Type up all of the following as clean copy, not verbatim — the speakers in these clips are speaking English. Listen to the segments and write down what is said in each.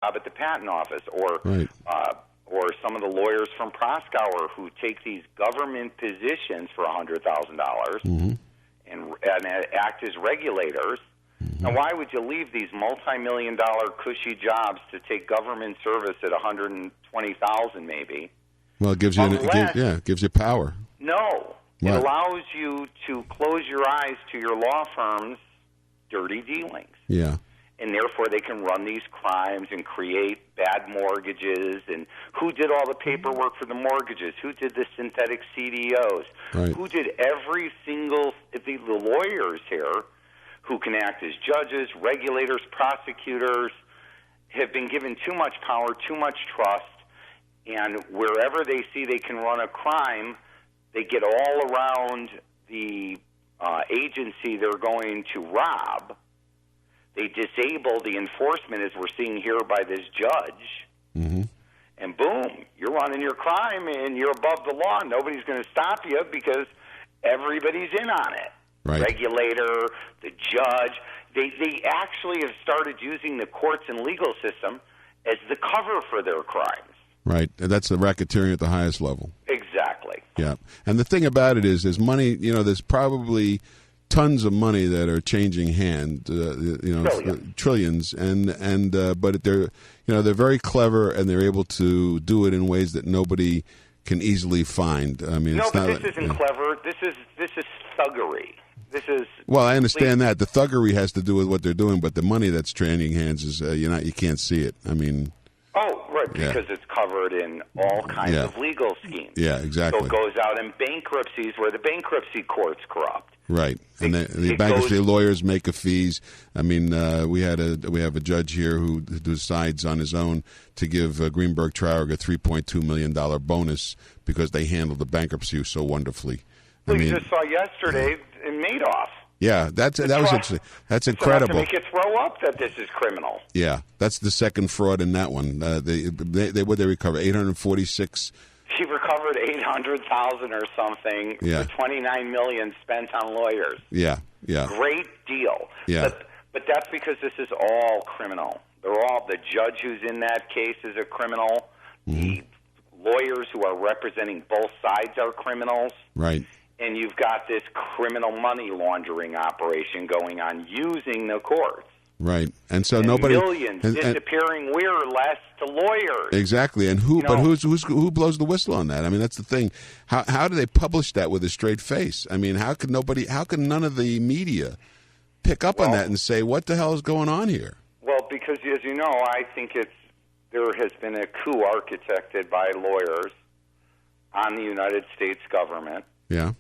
job at the patent office, or some of the lawyers from Proskauer who take these government positions for $100,000 and act as regulators. Now, why would you leave these multi-million-dollar cushy jobs to take government service at $120,000 maybe? Well, it gives you gives you power. No, it allows you to close your eyes to your law firm's dirty dealings. Yeah. And therefore they can run these crimes and create bad mortgages, and who did all the paperwork for the mortgages, who did the synthetic CDOs, who did every single, the lawyers here who can act as judges, regulators, prosecutors, have been given too much power, too much trust, and wherever they see they can run a crime, they get all around the agency they're going to rob. They disable the enforcement, as we're seeing here by this judge, and boom, you're running your crime and you're above the law. Nobody's going to stop you because everybody's in on it. Right. Regulator, the judge. They actually have started using the courts and legal system as the cover for their crimes. Right. And that's the racketeering at the highest level. Exactly. Yeah. And the thing about it is there's money, there's probably tons of money that are changing hands, trillions, but they're very clever and they're able to do it in ways that nobody can easily find. I mean, this isn't clever. This is thuggery. Well, I understand that the thuggery has to do with what they're doing, but the money that's changing hands is you can't see it. I mean. Oh, right, because it's covered in all kinds of legal schemes. Yeah, exactly. So it goes out in bankruptcies where the bankruptcy court's corrupt. Right, and the bankruptcy lawyers make a fees. I mean, we have a judge here who decides on his own to give Greenberg Traurig a $3.2 million bonus because they handled the bankruptcy so wonderfully. We just saw yesterday in Madoff. Yeah, that's incredible. To make you throw up that this is criminal. Yeah, that's the second fraud in that one. They recover $846. He recovered $800,000 or something. Yeah. For $29 million spent on lawyers. Yeah, yeah. Great deal. Yeah. But that's because this is all criminal. The judge who's in that case is a criminal. The lawyers who are representing both sides are criminals. Right. And you've got this criminal money laundering operation going on using the courts. Right, and so millions disappearing where less to lawyers. Exactly, and who blows the whistle on that? I mean, that's the thing. How do they publish that with a straight face? I mean, how can none of the media pick up on that and say what the hell is going on here? Well, because as you know, I think there has been a coup architected by lawyers on the United States government. Yeah.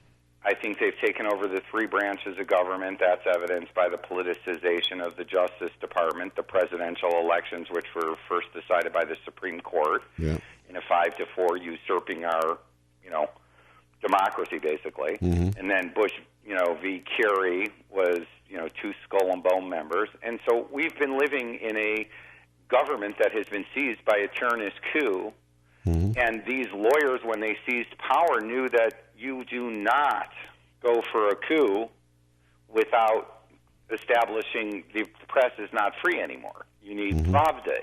I think they've taken over the three branches of government. That's evidenced by the politicization of the Justice Department, the presidential elections, which were first decided by the Supreme Court in a 5-4, usurping our, democracy, basically. And then Bush, v. Kerry was, two skull and bone members. And so we've been living in a government that has been seized by a tyrannous coup. And these lawyers, when they seized power, knew that you do not go for a coup without establishing the press is not free anymore. You need Pravda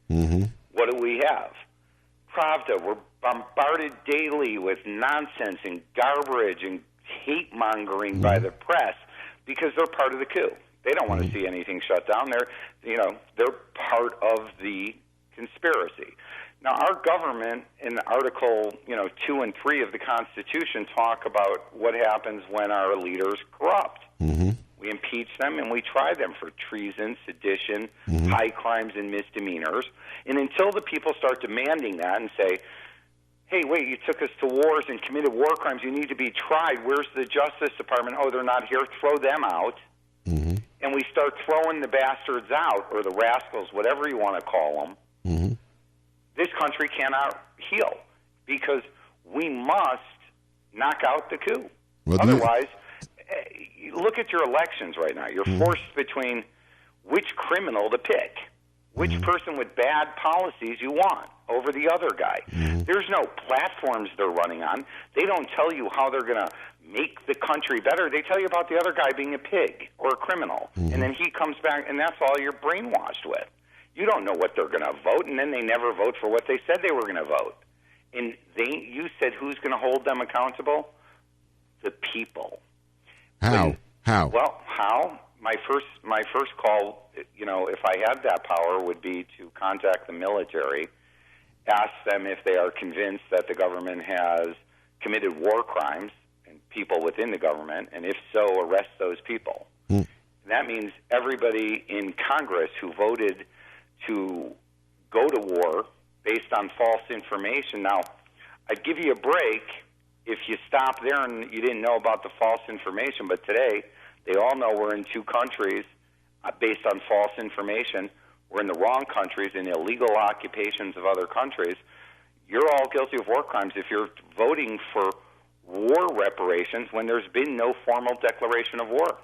in. What do we have? Pravda. We're bombarded daily with nonsense and garbage and hate-mongering by the press because they're part of the coup. They don't want to see anything shut down. They're part of the conspiracy. Now, our government in Article 2 and 3 of the Constitution talk about what happens when our leaders corrupt. We impeach them and we try them for treason, sedition, high crimes, and misdemeanors. And until the people start demanding that and say, hey, wait, you took us to wars and committed war crimes, you need to be tried. Where's the Justice Department? Oh, they're not here. Throw them out. And we start throwing the bastards out, or the rascals, whatever you want to call them. This country cannot heal because we must knock out the coup. Otherwise, look at your elections right now. You're forced between which criminal to pick, which person with bad policies you want over the other guy. There's no platforms they're running on. They don't tell you how they're going to make the country better. They tell you about the other guy being a pig or a criminal, and then he comes back, and that's all you're brainwashed with. You don't know what they're going to vote, and then they never vote for what they said they were going to vote. And you said who's going to hold them accountable? The people. How? Well, how? My first call, if I had that power, would be to contact the military, ask them if they are convinced that the government has committed war crimes and people within the government, and if so, arrest those people. And that means everybody in Congress who voted to go to war based on false information. Now, I'd give you a break if you stop there and you didn't know about the false information, but today they all know we're in two countries based on false information. We're in the wrong countries, in illegal occupations of other countries. You're all guilty of war crimes if you're voting for war reparations when there's been no formal declaration of war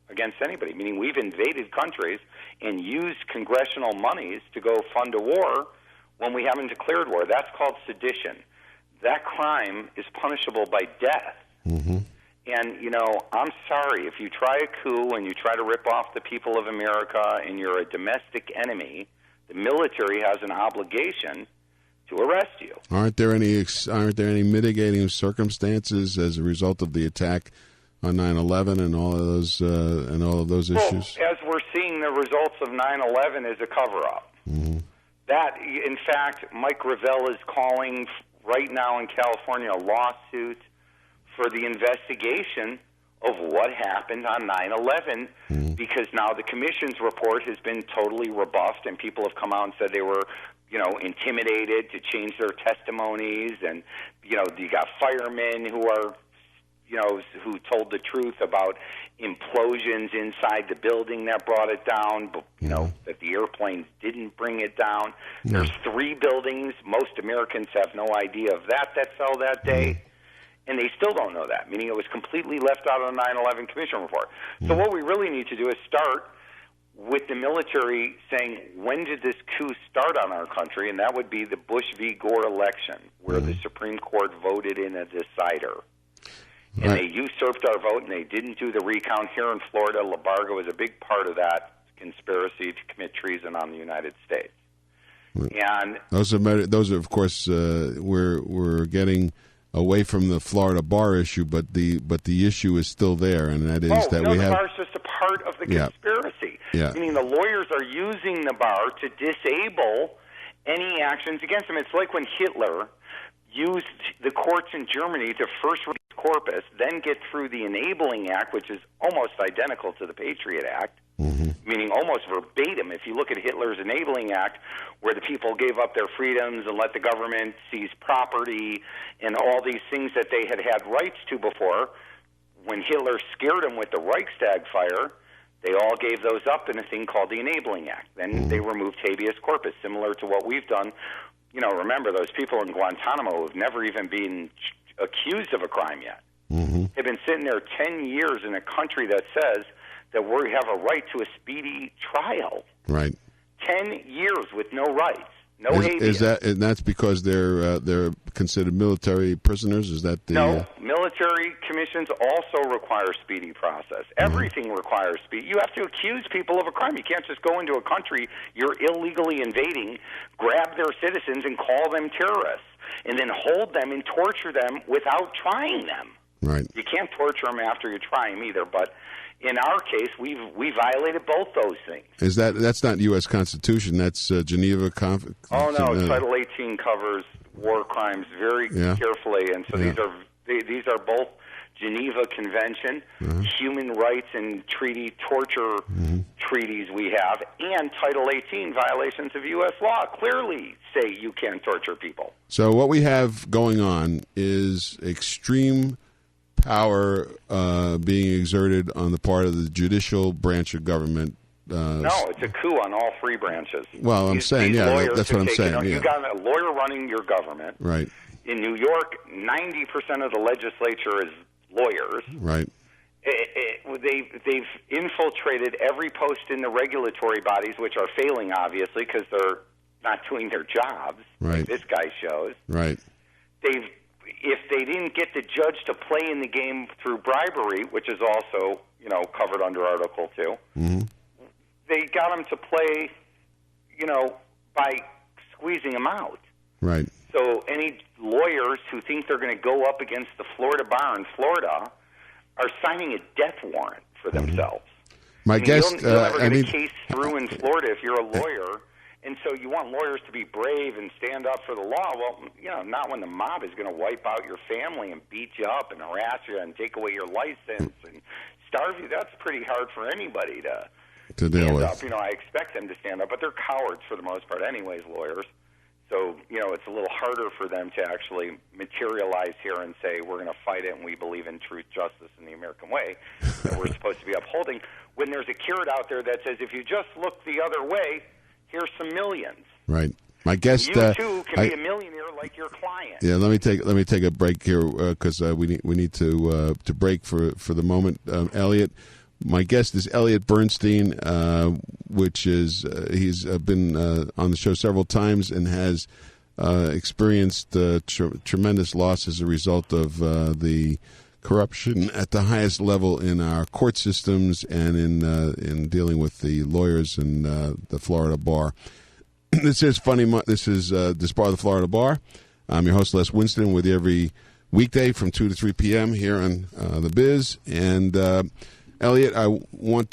against anybody, meaning we've invaded countries and used congressional monies to go fund a war when we haven't declared war. That's called sedition. That crime is punishable by death. Mm-hmm. And, I'm sorry, if you try a coup and you try to rip off the people of America and you're a domestic enemy, the military has an obligation to arrest you. Aren't there any mitigating circumstances as a result of the attack on 9/11 and all of those issues? As we're seeing, the results of 9/11 is a cover-up. Mm-hmm. That, in fact, Mike Gravel is calling right now in California a lawsuit for the investigation of what happened on 9/11, because now the commission's report has been totally rebuffed, and people have come out and said they were, intimidated to change their testimonies, and you got firemen who are, who told the truth about implosions inside the building that brought it down, but that the airplanes didn't bring it down. There's 3 buildings. Most Americans have no idea of that fell that day. And they still don't know that, meaning it was completely left out of the 9/11 Commission report. So what we really need to do is start with the military saying, when did this coup start on our country? And that would be the Bush v. Gore election, where the Supreme Court voted in a decider. And they usurped our vote, and they didn't do the recount here in Florida. Labarga was a big part of that conspiracy to commit treason on the United States. And those are of course, we're getting away from the Florida bar issue, but the issue is still there, and that is we have. The bar is just a part of the conspiracy. Yeah. Meaning the lawyers are using the bar to disable any actions against them. It's like when Hitler used the courts in Germany to first release corpus, then get through the Enabling Act, which is almost identical to the Patriot Act, meaning almost verbatim. If you look at Hitler's Enabling Act, where the people gave up their freedoms and let the government seize property and all these things that they had rights to before, when Hitler scared them with the Reichstag fire, they all gave those up in a thing called the Enabling Act. Then they removed habeas corpus, similar to what we've done. Remember, those people in Guantanamo have never even been accused of a crime yet. They've been sitting there 10 years in a country that says that we have a right to a speedy trial. Right. 10 years with no rights, no habeas. And that's because they're considered military prisoners? Is that the... No, military commissions also require speedy process. Everything requires speed. You have to accuse people of a crime. You can't just go into a country you're illegally invading, grab their citizens and call them terrorists, and then hold them and torture them without trying them. Right. You can't torture them after you try them either, but in our case, we violated both those things. That's not U.S. Constitution? That's Geneva Convention? Oh no, Title 18 covers war crimes very carefully, and so these are both Geneva Convention, human rights and treaty torture treaties we have, and Title 18 violations of U.S. law clearly say you can't torture people. So what we have going on is extreme power being exerted on the part of the judicial branch of government. No, it's a coup on all 3 branches. Well, I'm saying, that's what I'm saying. You got a lawyer running your government. Right. In New York, 90% of the legislature is lawyers. Right. They've infiltrated every post in the regulatory bodies, which are failing, obviously, because they're not doing their jobs, like this guy shows. Right. If they didn't get the judge to play in the game through bribery, which is also, covered under Article 2, they got him to play, by squeezing them out. Right. So any lawyers who think they're going to go up against the Florida bar in Florida are signing a death warrant for themselves. My guess, you'll never get a case through in Florida if you're a lawyer, and so you want lawyers to be brave and stand up for the law. Well, not when the mob is going to wipe out your family and beat you up and harass you and take away your license and starve you. That's pretty hard for anybody to deal with. Up. I expect them to stand up, but they're cowards for the most part anyways, lawyers. So, it's a little harder for them to actually materialize here and say, we're going to fight it and we believe in truth, justice, and the American way that we're supposed to be upholding. When there's a carrot out there that says, if you just look the other way, here's some millions. Right. My guest, you too can be a millionaire like your client. Yeah, let me take a break here because we need to break for the moment. Eliot, my guest is Eliot Bernstein, which is he's been on the show several times and has experienced tremendous loss as a result of the corruption at the highest level in our court systems and in dealing with the lawyers and the Florida bar. This is Disbar, the Florida Bar. I'm your host, Les Winston, with you every weekday from 2 to 3 p.m. here on The Biz. And Eliot, we're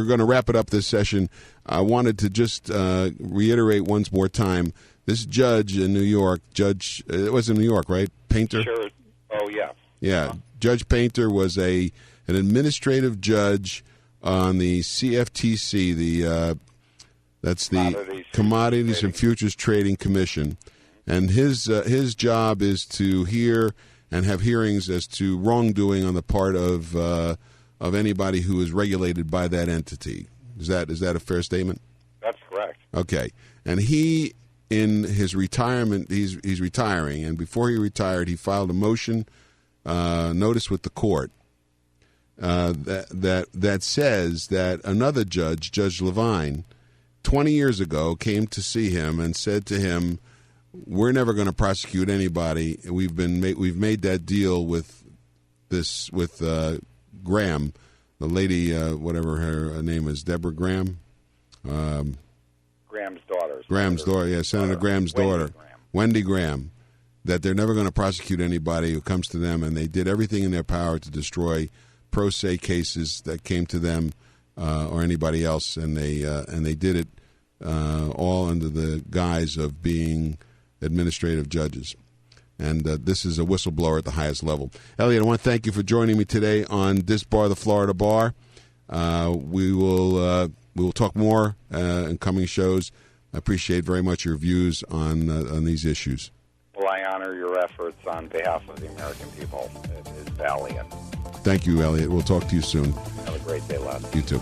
going to wrap it up this session. I wanted to just reiterate once more time, this judge in New York, it was in New York, right? Painter? Sure. Oh, yeah. Yeah. Judge Painter was an administrative judge on the CFTC, that's the Commodities and Futures Trading Commission. And his job is to hear and have hearings as to wrongdoing on the part of anybody who is regulated by that entity. Is that a fair statement? That's correct. Okay. And he, in his retirement, he's retiring, and before he retired, he filed a motion, notice with the court, that says that another judge, Judge Levine, 20 years ago came to see him and said to him, "We're never going to prosecute anybody. We've made that deal with Graham, the lady, whatever her name is, Deborah Graham, Graham's daughter. Graham's daughter, yeah, Senator Graham's daughter, Wendy Graham, that they're never going to prosecute anybody who comes to them, and they did everything in their power to destroy pro se cases that came to them or anybody else, and they did it all under the guise of being administrative judges." And this is a whistleblower at the highest level. Eliot, I want to thank you for joining me today on Disbar, the Florida Bar. We will talk more in coming shows. I appreciate very much your views on these issues. Well, I honor your efforts on behalf of the American people. It is valiant. Thank you, Eliot. We'll talk to you soon. Have a great day, Les. You too.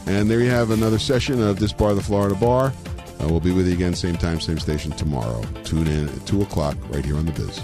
And there you have another session of Disbar, the Florida Bar. We'll be with you again, same time, same station tomorrow. Tune in at 2 o'clock right here on The Biz.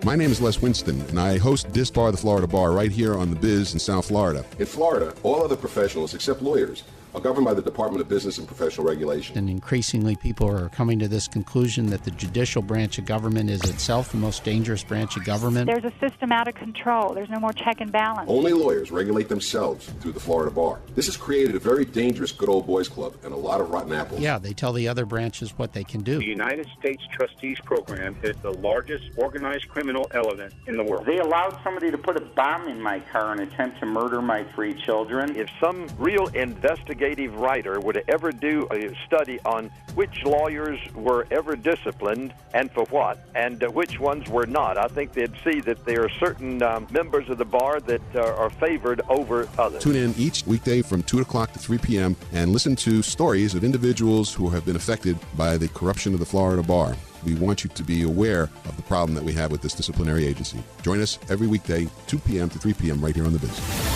My name is Les Winston, and I host Disbar, the Florida Bar, right here on The Biz in South Florida. In Florida, all other professionals except lawyers are governed by the Department of Business and Professional Regulation. And increasingly people are coming to this conclusion that the judicial branch of government is itself the most dangerous branch of government. There's a system out of control. There's no more check and balance. Only lawyers regulate themselves through the Florida Bar. This has created a very dangerous good old boys club and a lot of rotten apples. Yeah, they tell the other branches what they can do. The United States Trustees Program is the largest organized criminal element in the world. They allowed somebody to put a bomb in my car and attempt to murder my 3 children. If some real investigative writer would ever do a study on which lawyers were ever disciplined and for what, and which ones were not, I think they'd see that there are certain members of the bar that are favored over others. Tune in each weekday from 2 o'clock to 3 p.m. and listen to stories of individuals who have been affected by the corruption of the Florida Bar. We want you to be aware of the problem that we have with this disciplinary agency. Join us every weekday, 2 p.m. to 3 p.m. right here on The Biz.